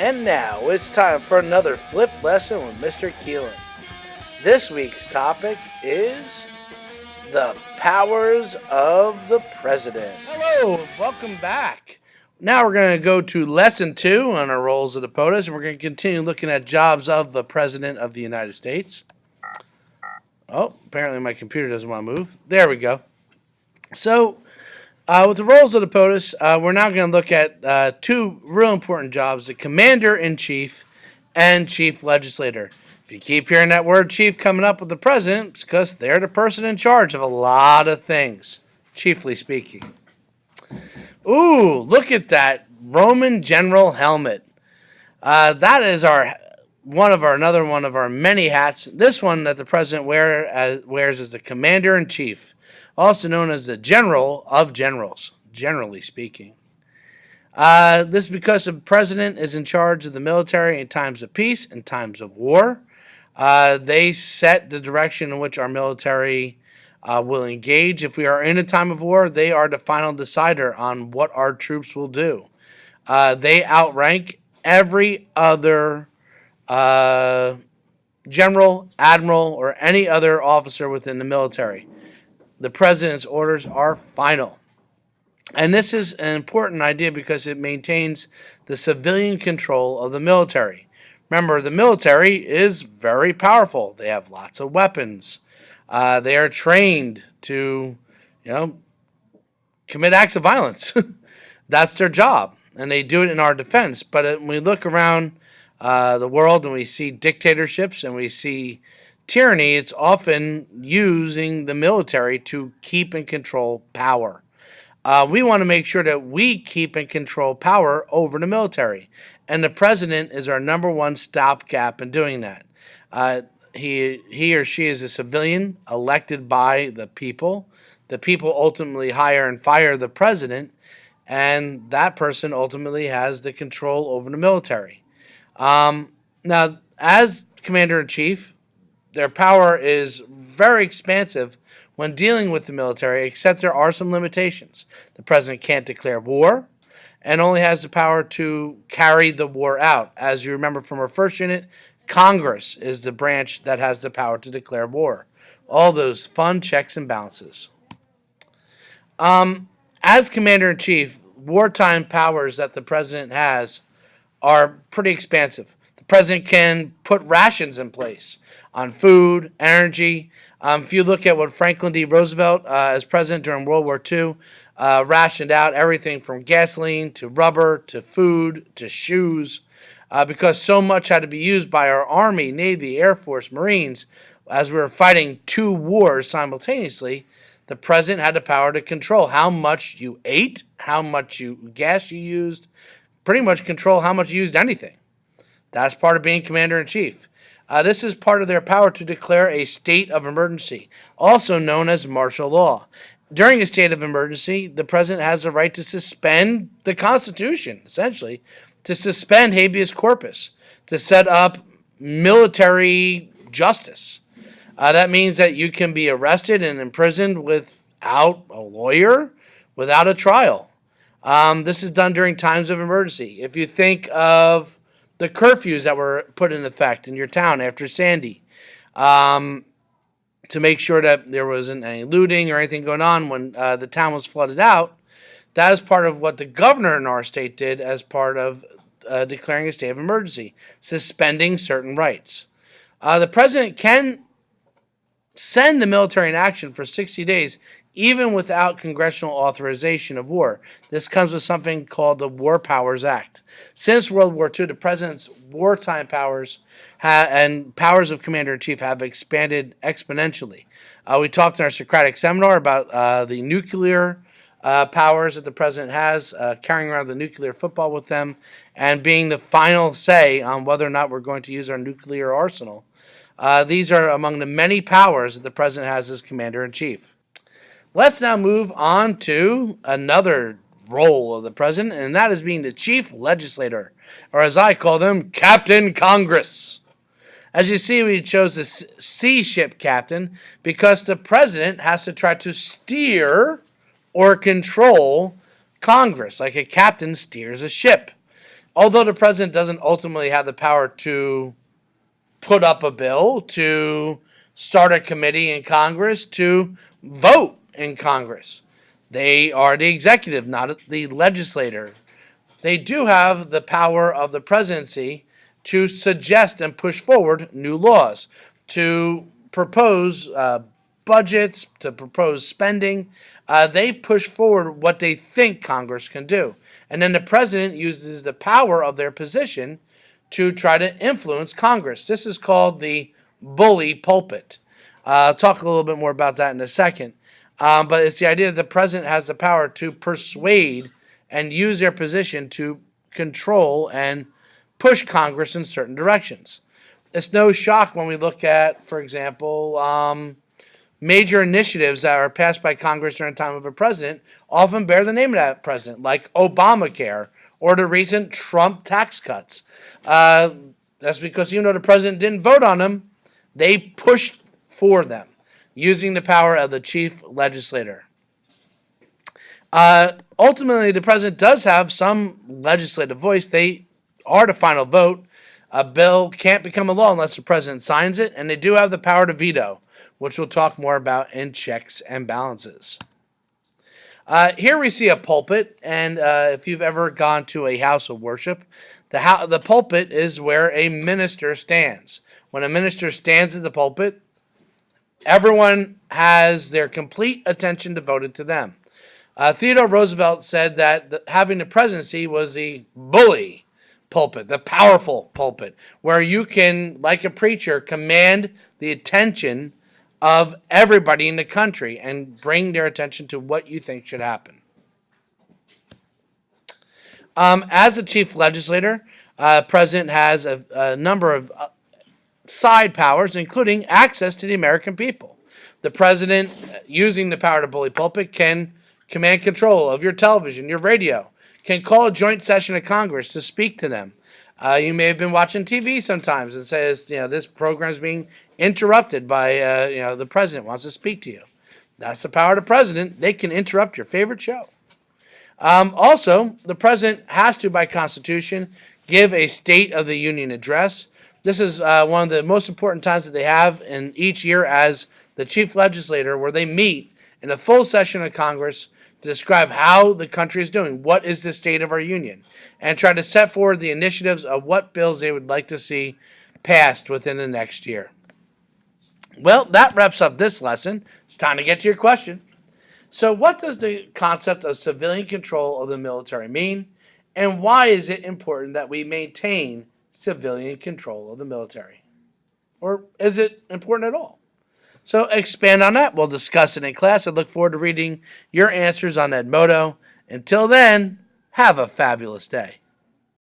And now it's time for another flip lesson with Mr. Keelan. This week's topic is the powers of the president. Hello, welcome back. Now we're going to go to lesson 2 on our roles of the Potus, and we're going to continue looking at jobs of the President of the United States. Oh, apparently my computer doesn't want to move. There we go. So, with the roles of the POTUS, we're now going to look at two real important jobs, the Commander-in-Chief and Chief Legislator. If you keep hearing that word chief coming up with the president, it's because they're the person in charge of a lot of things, chiefly speaking. Ooh, look at that Roman general helmet. That is another one of our many hats. This one that the president wears is the Commander-in-Chief, also known as the General of Generals, generally speaking. This is because the president is in charge of the military in times of peace and times of war. They set the direction in which our military will engage. If we are in a time of war, they are the final decider on what our troops will do. They outrank every other general, admiral, or any other officer within the military. The president's orders are final. And this is an important idea because it maintains the civilian control of the military. Remember, the military is very powerful. They have lots of weapons. They are trained to, commit acts of violence. That's their job, and they do it in our defense. But when we look around the world and we see dictatorships and we see tyranny, it's often using the military to keep and control power. We want to make sure that we keep and control power over the military. And the president is our number one stopgap in doing that. He or she is a civilian elected by the people. The people ultimately hire and fire the president, and that person ultimately has the control over the military. Now, as commander-in-chief, their power is very expansive when dealing with the military, except there are some limitations. The president can't declare war and only has the power to carry the war out. As you remember from our first unit, Congress is the branch that has the power to declare war. All those fun checks and balances. As commander-in-chief, wartime powers that the president has are pretty expansive. The president can put rations in place on food, energy. If you look at what Franklin D. Roosevelt, as president during World War II, rationed out everything from gasoline to rubber to food to shoes, because so much had to be used by our Army, Navy, Air Force, Marines, as we were fighting two wars simultaneously. The president had the power to control how much you ate, how much gas you used, pretty much control how much you used anything. That's part of being commander-in-chief. This is part of their power to declare a state of emergency, also known as martial law. During a state of emergency, the president has the right to suspend the Constitution, essentially, to suspend habeas corpus, to set up military justice. That means that you can be arrested and imprisoned without a lawyer, without a trial. This is done during times of emergency. If you think of the curfews that were put in effect in your town after Sandy, to make sure that there wasn't any looting or anything going on when the town was flooded out, that is part of what the governor in our state did as part of declaring a state of emergency, suspending certain rights. The president can send the military in action for 60 days, even without congressional authorization of war. This comes with something called the War Powers Act. Since World War II, the president's wartime powers and powers of commander-in-chief have expanded exponentially. We talked in our Socratic seminar about the nuclear powers that the president has, carrying around the nuclear football with them, and being the final say on whether or not we're going to use our nuclear arsenal. These are among the many powers that the president has as commander-in-chief. Let's now move on to another role of the president, and that is being the chief legislator, or as I call them, Captain Congress. As you see, we chose the sea ship captain because the president has to try to steer or control Congress, like a captain steers a ship. Although the president doesn't ultimately have the power to put up a bill, to start a committee in Congress, to vote in Congress. They are the executive, not the legislator. They do have the power of the presidency to suggest and push forward new laws, to propose budgets, to propose spending. They push forward what they think Congress can do. And then the president uses the power of their position to try to influence Congress. This is called the bully pulpit. I'll talk a little bit more about that in a second. But it's the idea that the president has the power to persuade and use their position to control and push Congress in certain directions. It's no shock when we look at, for example, major initiatives that are passed by Congress during the time of a president often bear the name of that president, like Obamacare or the recent Trump tax cuts. That's because even though the president didn't vote on them, they pushed for them using the power of the chief legislator. Ultimately, the president does have some legislative voice. They are the final vote. A bill can't become a law unless the president signs it, and they do have the power to veto, which we'll talk more about in checks and balances. Here we see a pulpit, and if you've ever gone to a house of worship, the pulpit is where a minister stands. When a minister stands at the pulpit, everyone has their complete attention devoted to them. Theodore Roosevelt said that having the presidency was the bully pulpit, the powerful pulpit, where you can, like a preacher, command the attention of everybody in the country and bring their attention to what you think should happen. As a chief legislator, president has a number of side powers, including access to the American people. The president, using the power to bully pulpit, can command control of your television, your radio, can call a joint session of Congress to speak to them. You may have been watching TV sometimes and says, this program is being interrupted by, the president wants to speak to you. That's the power of the president. They can interrupt your favorite show. Also, the president has to, by Constitution, give a State of the Union address. This is one of the most important times that they have in each year as the chief legislator, where they meet in a full session of Congress to describe how the country is doing, what is the state of our union, and try to set forward the initiatives of what bills they would like to see passed within the next year. Well, that wraps up this lesson. It's time to get to your question. So what does the concept of civilian control of the military mean, and why is it important that we maintain civilian control of the military? Or is it important at all? So expand on that. We'll discuss it in class. I look forward to reading your answers on Edmodo. Until then, have a fabulous day.